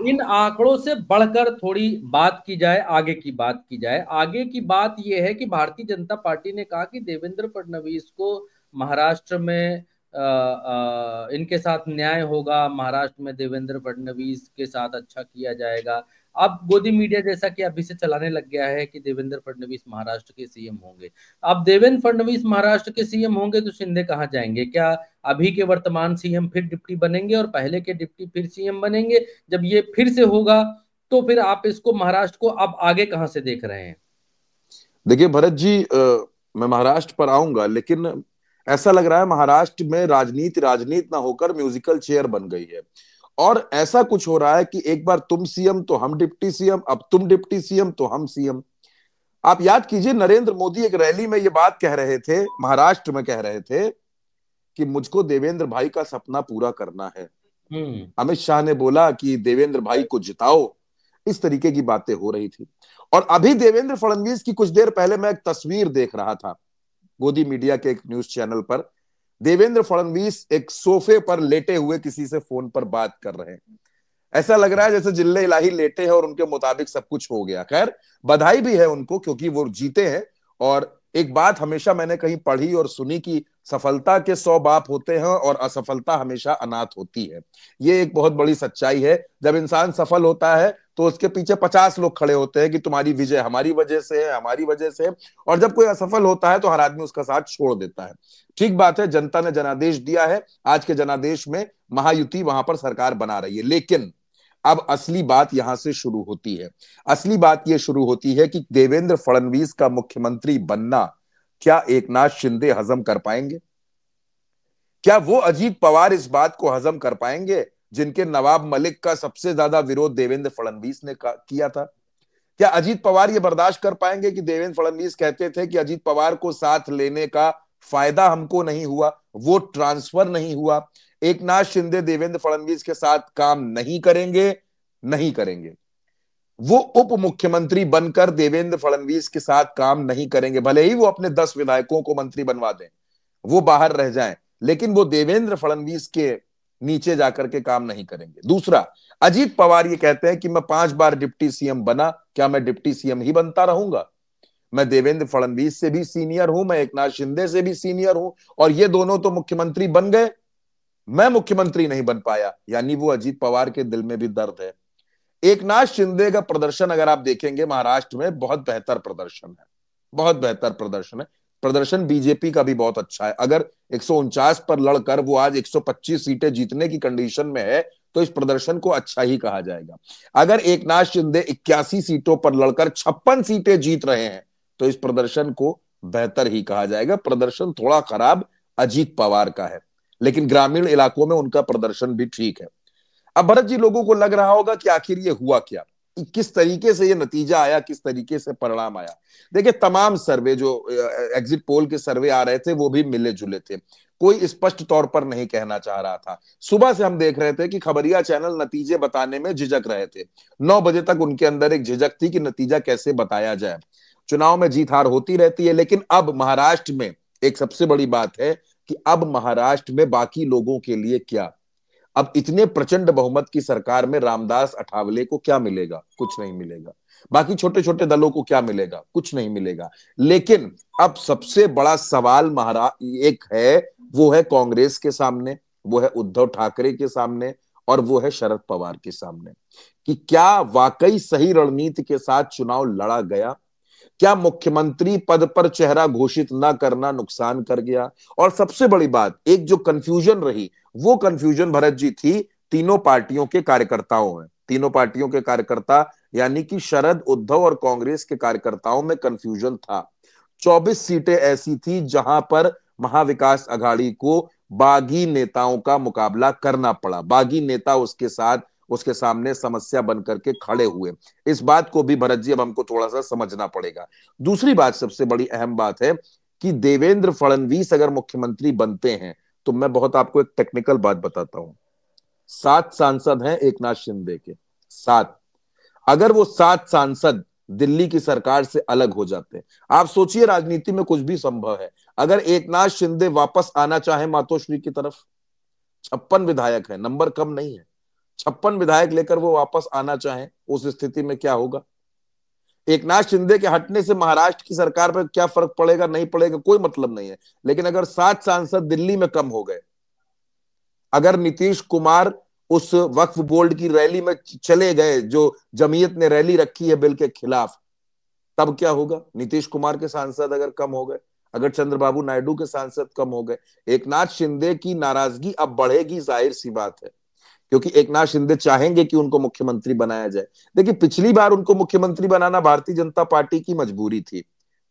इन आंकड़ों से बढ़कर थोड़ी बात की जाए, आगे की बात की जाए। आगे की बात यह है कि भारतीय जनता पार्टी ने कहा कि देवेंद्र फडणवीस को महाराष्ट्र में इनके साथ न्याय होगा, महाराष्ट्र में देवेंद्र फडणवीस के साथ अच्छा किया जाएगा। अब गोदी मीडिया जैसा कि अभी से चलाने लग गया है कि देवेंद्र फडणवीस महाराष्ट्र के सीएम होंगे। अब देवेंद्र फडणवीस महाराष्ट्र के सीएम होंगे तो शिंदे कहाँ जाएंगे? क्या अभी के वर्तमान सीएम फिर डिप्टी बनेंगे और पहले के डिप्टी फिर सीएम बनेंगे? जब ये फिर से होगा तो फिर आप इसको महाराष्ट्र को अब आगे कहां से देख रहे हैं? देखिए भरत जी, मैं महाराष्ट्र पर आऊंगा, लेकिन ऐसा लग रहा है महाराष्ट्र में राजनीति राजनीति ना होकर म्यूजिकल चेयर बन गई है। और ऐसा कुछ हो रहा है कि एक बार तुम सीएम तो हम डिप्टी सीएम, अब तुम डिप्टी सीएम तो हम सीएम। आप याद कीजिए, नरेंद्र मोदी एक रैली में ये बात कह रहे थे, महाराष्ट्र में कह रहे थे कि मुझको देवेंद्र भाई का सपना पूरा करना है। हम्म। अमित शाह ने बोला कि देवेंद्र भाई को जिताओ। इस तरीके की बातें हो रही थी। और अभी देवेंद्र फडणवीस की कुछ देर पहले मैं एक तस्वीर देख रहा था गोदी मीडिया के एक न्यूज चैनल पर। देवेंद्र फडणवीस एक सोफे पर लेटे हुए किसी से फोन पर बात कर रहे हैं। ऐसा लग रहा है जैसे जिल्ले इलाही लेटे हैं और उनके मुताबिक सब कुछ हो गया। खैर, बधाई भी है उनको क्योंकि वो जीते हैं। और एक बात हमेशा मैंने कहीं पढ़ी और सुनी कि सफलता के 100 बाप होते हैं और असफलता हमेशा अनाथ होती है। ये एक बहुत बड़ी सच्चाई है। जब इंसान सफल होता है तो उसके पीछे 50 लोग खड़े होते हैं कि तुम्हारी विजय हमारी वजह से है, हमारी वजह से है। और जब कोई असफल होता है तो हर आदमी उसका साथ छोड़ देता है। ठीक बात है, जनता ने जनादेश दिया है। आज के जनादेश में महायुति वहां पर सरकार बना रही है। लेकिन अब असली बात यहां से शुरू होती है। असली बात यह शुरू होती है कि देवेंद्र फडणवीस का मुख्यमंत्री बनना क्या एकनाथ शिंदे हजम कर पाएंगे? क्या वो अजीत पवार इस बात को हजम कर पाएंगे जिनके नवाब मलिक का सबसे ज्यादा विरोध देवेंद्र फडणवीस ने किया था? क्या अजीत पवार ये बर्दाश्त कर पाएंगे कि देवेंद्र फडणवीस कहते थे कि अजीत पवार को साथ लेने का फायदा हमको नहीं हुआ, वो ट्रांसफर नहीं हुआ, एकनाथ शिंदे देवेंद्र फडणवीस के साथ काम नहीं करेंगे, नहीं करेंगे। वो उप मुख्यमंत्री बनकर देवेंद्र फडणवीस के साथ काम नहीं करेंगे। भले ही वो अपने 10 विधायकों को मंत्री बनवा दें, वो बाहर रह जाएं, लेकिन वो देवेंद्र फडणवीस के नीचे जाकर के काम नहीं करेंगे। दूसरा, अजीत पवार ये कहते हैं कि मैं 5 बार डिप्टी सीएम बना, क्या मैं डिप्टी सीएम ही बनता रहूंगा? मैं देवेंद्र फडणवीस से भी सीनियर हूं, मैं एकनाथ शिंदे से भी सीनियर हूं, और ये दोनों तो मुख्यमंत्री बन गए, मैं मुख्यमंत्री नहीं बन पाया। यानी वो अजीत पवार के दिल में भी दर्द है। एकनाथ शिंदे का प्रदर्शन अगर आप देखेंगे महाराष्ट्र में, बहुत बेहतर प्रदर्शन है, बहुत बेहतर प्रदर्शन है। प्रदर्शन बीजेपी का भी बहुत अच्छा है। अगर 149 पर लड़कर वो आज 125 सीटें जीतने की कंडीशन में है तो इस प्रदर्शन को अच्छा ही कहा जाएगा। अगर एकनाथ शिंदे 81 सीटों पर लड़कर 56 सीटें जीत रहे हैं तो इस प्रदर्शन को बेहतर ही कहा जाएगा। प्रदर्शन थोड़ा खराब अजीत पवार का है, लेकिन ग्रामीण इलाकों में उनका प्रदर्शन भी ठीक है। अब भरत जी, लोगों को लग रहा होगा कि आखिर ये हुआ क्या, किस तरीके से ये नतीजा आया, किस तरीके से परिणाम आया। देखिए, तमाम सर्वे जो एग्जिट पोल के सर्वे आ रहे थे वो भी मिले जुले थे। कोई स्पष्ट तौर पर नहीं कहना चाह रहा था। सुबह से हम देख रहे थे कि खबरिया चैनल नतीजे बताने में झिझक रहे थे। 9 बजे तक उनके अंदर एक झिझक थी कि नतीजा कैसे बताया जाए। चुनाव में जीत हार होती रहती है, लेकिन अब महाराष्ट्र में एक सबसे बड़ी बात है कि अब महाराष्ट्र में बाकी लोगों के लिए क्या। अब इतने प्रचंड बहुमत की सरकार में रामदास अठावले को क्या मिलेगा? कुछ नहीं मिलेगा। बाकी छोटे छोटे दलों को क्या मिलेगा? कुछ नहीं मिलेगा। लेकिन अब सबसे बड़ा सवाल एक है, वो है कांग्रेस के सामने, वो है उद्धव ठाकरे के सामने, और वो है शरद पवार के सामने कि क्या वाकई सही रणनीति के साथ चुनाव लड़ा गया? क्या मुख्यमंत्री पद पर चेहरा घोषित न करना नुकसान कर गया? और सबसे बड़ी बात, एक जो कंफ्यूजन रही, वो कंफ्यूजन भरत जी थी तीनों पार्टियों के कार्यकर्ताओं में। तीनों पार्टियों के कार्यकर्ता यानी कि शरद, उद्धव और कांग्रेस के कार्यकर्ताओं में कंफ्यूजन था। 24 सीटें ऐसी थी जहां पर महाविकास अघाड़ी को बागी नेताओं का मुकाबला करना पड़ा। बागी नेता उसके साथ, उसके सामने समस्या बनकर के खड़े हुए। इस बात को भी भरत जी अब हमको थोड़ा सा समझना पड़ेगा। दूसरी बात, सबसे बड़ी अहम बात है कि देवेंद्र फडणवीस अगर मुख्यमंत्री बनते हैं तो मैं बहुत आपको एक टेक्निकल बात बताता हूं। 7 सांसद हैं एकनाथ शिंदे के, 7। अगर वो 7 सांसद दिल्ली की सरकार से अलग हो जाते हैं, आप सोचिए राजनीति में कुछ भी संभव है। अगर एकनाथ शिंदे वापस आना चाहे मातोश्री की तरफ, 56 विधायक है, नंबर कम नहीं है, 56 विधायक लेकर वो वापस आना चाहें, उस स्थिति में क्या होगा? एकनाथ शिंदे के हटने से महाराष्ट्र की सरकार पर क्या फर्क पड़ेगा नहीं पड़ेगा कोई मतलब नहीं है, लेकिन अगर 7 सांसद दिल्ली में कम हो गए, अगर नीतीश कुमार उस वक्फ बोर्ड की रैली में चले गए जो जमीयत ने रैली रखी है बिल के खिलाफ, तब क्या होगा? नीतीश कुमार के सांसद अगर कम हो गए, अगर चंद्रबाबू नायडू के सांसद कम हो गए, एकनाथ शिंदे की नाराजगी अब बढ़ेगी, जाहिर सी बात है, क्योंकि एकनाथ शिंदे चाहेंगे कि उनको मुख्यमंत्री बनाया जाए। देखिए, पिछली बार उनको मुख्यमंत्री बनाना भारतीय जनता पार्टी की मजबूरी थी,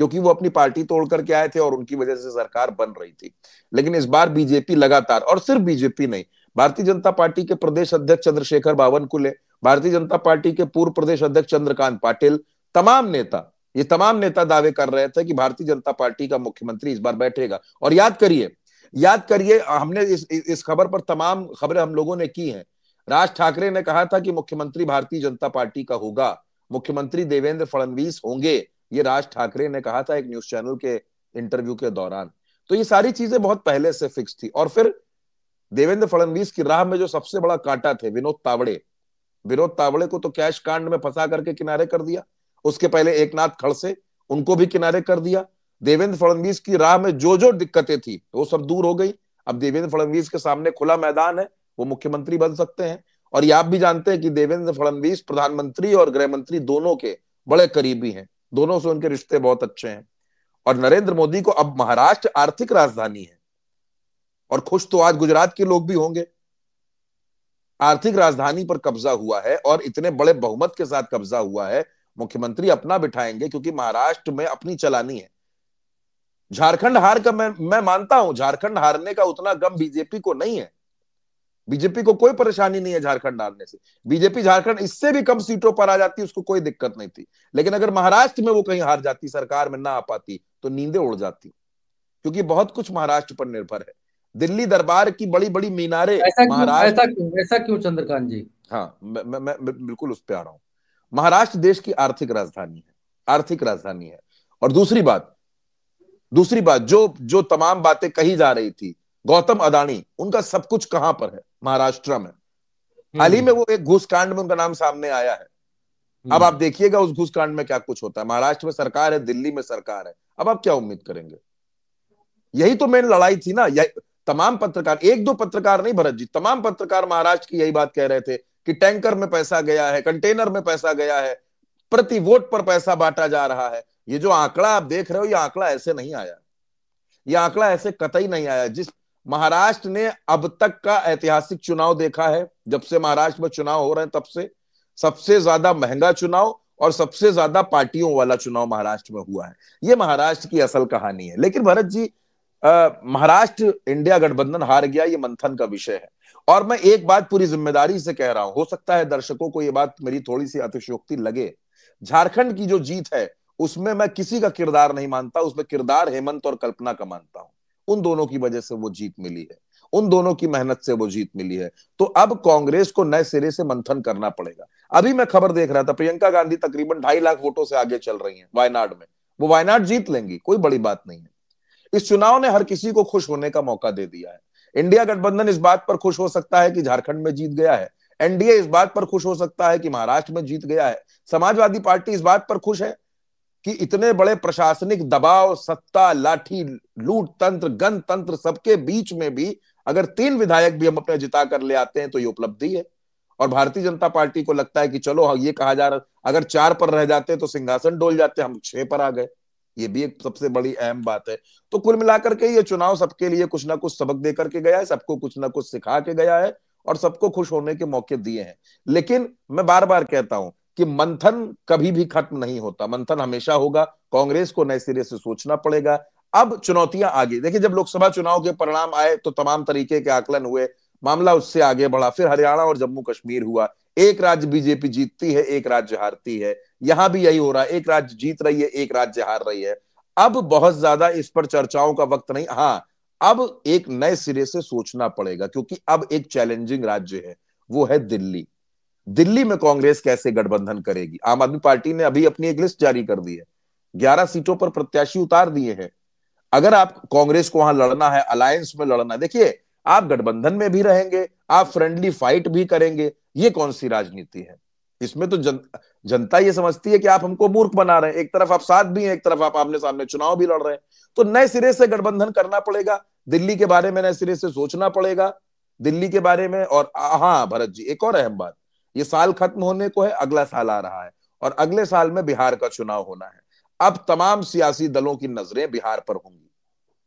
क्योंकि वो अपनी पार्टी तोड़ करके आए थे और उनकी वजह से सरकार बन रही थी। लेकिन इस बार बीजेपी लगातार, और सिर्फ बीजेपी नहीं, भारतीय जनता पार्टी के प्रदेश अध्यक्ष चंद्रशेखर बावनकुले, भारतीय जनता पार्टी के पूर्व प्रदेश अध्यक्ष चंद्रकांत पाटिल, तमाम नेता दावे कर रहे थे कि भारतीय जनता पार्टी का मुख्यमंत्री इस बार बैठेगा। और याद करिए, हमने इस खबर पर तमाम खबरें हम लोगों ने की हैं। राज ठाकरे ने कहा था कि मुख्यमंत्री भारतीय जनता पार्टी का होगा, मुख्यमंत्री देवेंद्र फडणवीस होंगे, ये राज ठाकरे ने कहा था एक न्यूज चैनल के इंटरव्यू के दौरान। तो ये सारी चीजें बहुत पहले से फिक्स थी। और फिर देवेंद्र फडणवीस की राह में जो सबसे बड़ा कांटा थे विनोद तावड़े को तो कैश कांड में फंसा करके किनारे कर दिया, उसके पहले एकनाथ खड़से, उनको भी किनारे कर दिया। देवेंद्र फडणवीस की राह में जो जो दिक्कतें थी वो सब दूर हो गई। अब देवेंद्र फडणवीस के सामने खुला मैदान है, वो मुख्यमंत्री बन सकते हैं। और ये आप भी जानते हैं कि देवेंद्र फडणवीस प्रधानमंत्री और गृह मंत्री दोनों के बड़े करीबी हैं, दोनों से उनके रिश्ते बहुत अच्छे हैं। और नरेंद्र मोदी को अब महाराष्ट्र आर्थिक राजधानी है, और खुश तो आज गुजरात के लोग भी होंगे। आर्थिक राजधानी पर कब्जा हुआ है और इतने बड़े बहुमत के साथ कब्जा हुआ है, मुख्यमंत्री अपना बिठाएंगे, क्योंकि महाराष्ट्र में अपनी चलानी है। झारखंड हार का मैं मानता हूं, झारखंड हारने का उतना गम बीजेपी को नहीं है, बीजेपी को कोई परेशानी नहीं है झारखंड हारने से। बीजेपी झारखंड इससे भी कम सीटों पर आ जाती, उसको कोई दिक्कत नहीं थी। लेकिन अगर महाराष्ट्र में वो कहीं हार जाती, सरकार में ना आ पाती, तो नींदें उड़ जाती, क्योंकि बहुत कुछ महाराष्ट्र पर निर्भर है। दिल्ली दरबार की बड़ी बड़ी मीनारें महाराष्ट्र। ऐसा क्यों चंद्रकांत जी? हाँ, मैं बिल्कुल उस पर आ रहा हूं। महाराष्ट्र देश की आर्थिक राजधानी है। और दूसरी बात जो तमाम बातें कही जा रही थी, गौतम अदानी, उनका सब कुछ कहां पर है? महाराष्ट्र में। हाल ही में वो एक घूस कांड में उनका नाम सामने आया है। अब आप देखिएगा उस घूस कांड में क्या कुछ होता है। महाराष्ट्र में सरकार है, दिल्ली में सरकार है, अब आप क्या उम्मीद करेंगे? यही तो मेन लड़ाई थी ना। तमाम पत्रकार, एक दो पत्रकार नहीं भरत जी, तमाम पत्रकार महाराष्ट्र की यही बात कह रहे थे कि टैंकर में पैसा गया है, कंटेनर में पैसा गया है, प्रति वोट पर पैसा बांटा जा रहा है। ये जो आंकड़ा आप देख रहे हो, ये आंकड़ा ऐसे नहीं आया, ये आंकड़ा ऐसे कतई नहीं आया। जिस महाराष्ट्र ने अब तक का ऐतिहासिक चुनाव देखा है, जब से महाराष्ट्र में चुनाव हो रहे हैं तब से सबसे ज्यादा महंगा चुनाव और सबसे ज्यादा पार्टियों वाला चुनाव महाराष्ट्र में हुआ है। ये महाराष्ट्र की असल कहानी है। लेकिन भरत जी, महाराष्ट्र इंडिया गठबंधन हार गया, ये मंथन का विषय है। और मैं एक बात पूरी जिम्मेदारी से कह रहा हूं, हो सकता है दर्शकों को ये बात मेरी थोड़ी सी अतिशयोक्ति लगे, झारखंड की जो जीत है उसमें मैं किसी का किरदार नहीं मानता, उसमें किरदार हेमंत और कल्पना का मानता हूं। उन दोनों की वजह से वो जीत मिली है, उन दोनों की मेहनत से वो जीत मिली है। तो अब कांग्रेस को नए सिरे से मंथन करना पड़ेगा। अभी मैं खबर देख रहा था, प्रियंका गांधी तकरीबन 2.5 लाख वोटों से आगे चल रही हैं वायनाड में। वो वायनाड जीत लेंगी, कोई बड़ी बात नहीं है। इस चुनाव ने हर किसी को खुश होने का मौका दे दिया है। इंडिया गठबंधन इस बात पर खुश हो सकता है कि झारखंड में जीत गया है, एनडीए इस बात पर खुश हो सकता है कि महाराष्ट्र में जीत गया है, समाजवादी पार्टी इस बात पर खुश है कि इतने बड़े प्रशासनिक दबाव, सत्ता, लाठी, लूट तंत्र, गणतंत्र, सबके बीच में भी अगर 3 विधायक भी हम अपने जिता कर ले आते हैं तो ये उपलब्धि है। और भारतीय जनता पार्टी को लगता है कि चलो, ये कहा जा रहा, अगर 4 पर रह जाते तो सिंहासन डोल जाते, हम 6 पर आ गए, ये भी एक सबसे बड़ी अहम बात है। तो कुल मिलाकर के ये चुनाव सबके लिए कुछ ना कुछ सबक दे करके गया है, सबको कुछ ना कुछ सिखा के गया है और सबको खुश होने के मौके दिए हैं। लेकिन मैं बार बार कहता हूं कि मंथन कभी भी खत्म नहीं होता, मंथन हमेशा होगा। कांग्रेस को नए सिरे से सोचना पड़ेगा। अब चुनौतियां आगे देखिए, जब लोकसभा चुनाव के परिणाम आए तो तमाम तरीके के आकलन हुए, मामला उससे आगे बढ़ा, फिर हरियाणा और जम्मू कश्मीर हुआ। एक राज्य बीजेपी जीतती है, एक राज्य हारती है। यहां भी यही हो रहा है, एक राज्य जीत रही है, एक राज्य हार रही है। अब बहुत ज्यादा इस पर चर्चाओं का वक्त नहीं। हाँ, अब एक नए सिरे से सोचना पड़ेगा, क्योंकि अब एक चैलेंजिंग राज्य है, वो है दिल्ली। दिल्ली में कांग्रेस कैसे गठबंधन करेगी? आम आदमी पार्टी ने अभी अपनी एक लिस्ट जारी कर दी है, 11 सीटों पर प्रत्याशी उतार दिए हैं। अगर आप कांग्रेस को वहां लड़ना है, अलायंस में लड़ना है, देखिए आप गठबंधन में भी रहेंगे, आप फ्रेंडली फाइट भी करेंगे, ये कौन सी राजनीति है? इसमें तो जनता ये समझती है कि आप हमको मूर्ख बना रहे हैं। एक तरफ आप साथ भी हैं, एक तरफ आप आमने सामने चुनाव भी लड़ रहे हैं। तो नए सिरे से गठबंधन करना पड़ेगा, दिल्ली के बारे में नए सिरे से सोचना पड़ेगा, दिल्ली के बारे में। और हाँ भरत जी, एक और अहम बात, ये साल खत्म होने को है, अगला साल आ रहा है और अगले साल में बिहार का चुनाव होना है। अब तमाम सियासी दलों की नजरें बिहार पर होंगी।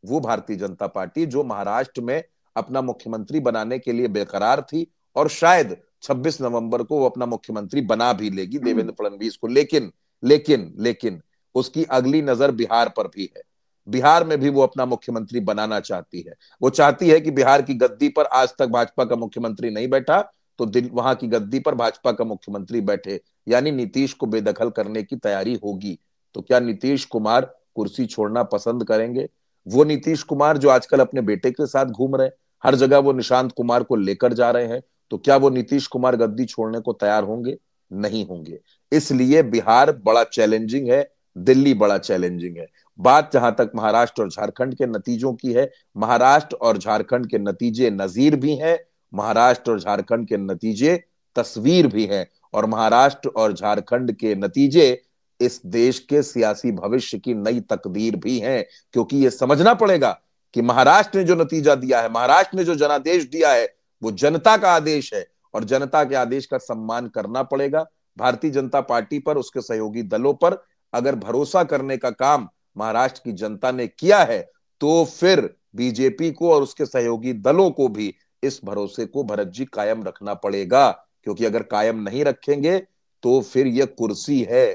वो भारतीय जनता पार्टी जो महाराष्ट्र में अपना मुख्यमंत्री बनाने के लिए बेकरार थी, और शायद 26 नवंबर को वो अपना मुख्यमंत्री बना भी लेगी देवेंद्र फडणवीस को, लेकिन लेकिन लेकिन उसकी अगली नजर बिहार पर भी है। बिहार में भी वो अपना मुख्यमंत्री बनाना चाहती है। वो चाहती है कि बिहार की गद्दी पर आज तक भाजपा का मुख्यमंत्री नहीं बैठा, तो वहां की गद्दी पर भाजपा का मुख्यमंत्री बैठे, यानी नीतीश को बेदखल करने की तैयारी होगी। तो क्या नीतीश कुमार कुर्सी छोड़ना पसंद करेंगे? वो नीतीश कुमार जो आजकल अपने बेटे के साथ घूम रहे हैं, हर जगह वो निशांत कुमार को लेकर जा रहे हैं, तो क्या वो नीतीश कुमार गद्दी छोड़ने को तैयार होंगे? नहीं होंगे। इसलिए बिहार बड़ा चैलेंजिंग है, दिल्ली बड़ा चैलेंजिंग है। बात जहां तक महाराष्ट्र और झारखंड के नतीजों की है, महाराष्ट्र और झारखंड के नतीजे नजीर भी हैं, महाराष्ट्र और झारखंड के नतीजे तस्वीर भी हैं, और महाराष्ट्र और झारखंड के नतीजे इस देश के सियासी भविष्य की नई तकदीर भी हैं। क्योंकि ये समझना पड़ेगा कि महाराष्ट्र ने जो नतीजा दिया है, महाराष्ट्र ने जो जनादेश दिया है, वो जनता का आदेश है, और जनता के आदेश का सम्मान करना पड़ेगा। भारतीय जनता पार्टी पर, उसके सहयोगी दलों पर अगर भरोसा करने का काम महाराष्ट्र की जनता ने किया है, तो फिर बीजेपी को और उसके सहयोगी दलों को भी इस भरोसे को भरत जी कायम रखना पड़ेगा। क्योंकि अगर कायम नहीं रखेंगे तो फिर यह कुर्सी है,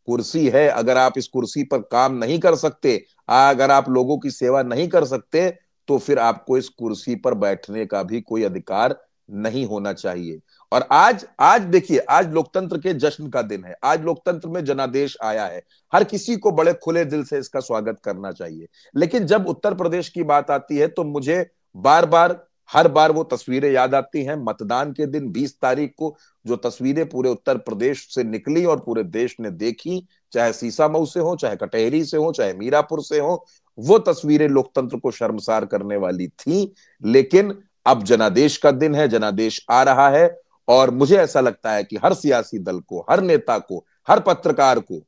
कुर्सी है। अगर आप इस कुर्सी पर काम नहीं कर सकते, अगर आप लोगों की सेवा नहीं कर सकते, तो फिर आपको इस कुर्सी पर बैठने का भी कोई अधिकार नहीं होना चाहिए। और आज आज देखिए, आज लोकतंत्र के जश्न का दिन है, आज लोकतंत्र में जनादेश आया है, हर किसी को बड़े खुले दिल से इसका स्वागत करना चाहिए। लेकिन जब उत्तर प्रदेश की बात आती है तो मुझे बार बार, हर बार वो तस्वीरें याद आती हैं मतदान के दिन 20 तारीख को, जो तस्वीरें पूरे उत्तर प्रदेश से निकली और पूरे देश ने देखी, चाहे सीसामऊ से हो, चाहे कटहरी से हो, चाहे मीरापुर से हो, वो तस्वीरें लोकतंत्र को शर्मसार करने वाली थी। लेकिन अब जनादेश का दिन है, जनादेश आ रहा है, और मुझे ऐसा लगता है कि हर सियासी दल को, हर नेता को, हर पत्रकार को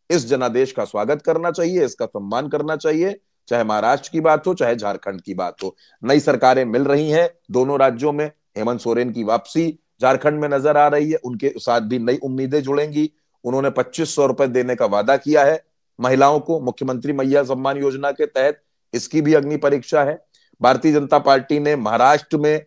इस जनादेश का स्वागत करना चाहिए, इसका सम्मान करना चाहिए। चाहे महाराष्ट्र की बात हो, चाहे झारखंड की बात हो। नई सरकारें मिल रही हैं दोनों राज्यों में, हेमंत सोरेन की वापसी झारखंड में नजर आ रही है, उनके साथ भी नई उम्मीदें जुड़ेंगी। उन्होंने 2500 रुपए देने का वादा किया है महिलाओं को मुख्यमंत्री मैया सम्मान योजना के तहत, इसकी भी अग्नि परीक्षा है। भारतीय जनता पार्टी ने महाराष्ट्र में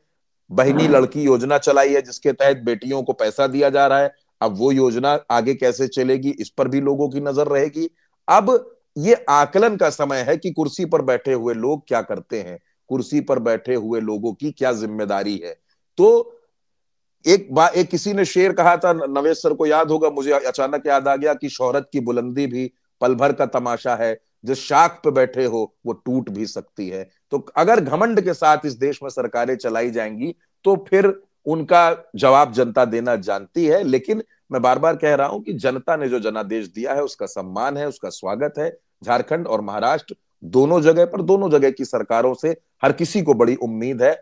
बहिनी लड़की योजना चलाई है, जिसके तहत बेटियों को पैसा दिया जा रहा है। अब वो योजना आगे कैसे चलेगी, इस पर भी लोगों की नजर रहेगी। अब ये आकलन का समय है कि कुर्सी पर बैठे हुए लोग क्या करते हैं, कुर्सी पर बैठे हुए लोगों की क्या जिम्मेदारी है। तो एक किसी ने शेर कहा था, नवेश सर को याद होगा, मुझे अचानक याद आ गया कि शोहरत की बुलंदी भी पल भर का तमाशा है, जिस शाख पे बैठे हो वो टूट भी सकती है। तो अगर घमंड के साथ इस देश में सरकारें चलाई जाएंगी तो फिर उनका जवाब जनता देना जानती है। लेकिन मैं बार बार कह रहा हूं कि जनता ने जो जनादेश दिया है उसका सम्मान है, उसका स्वागत है। झारखंड और महाराष्ट्र दोनों जगह पर, दोनों जगह की सरकारों से हर किसी को बड़ी उम्मीद है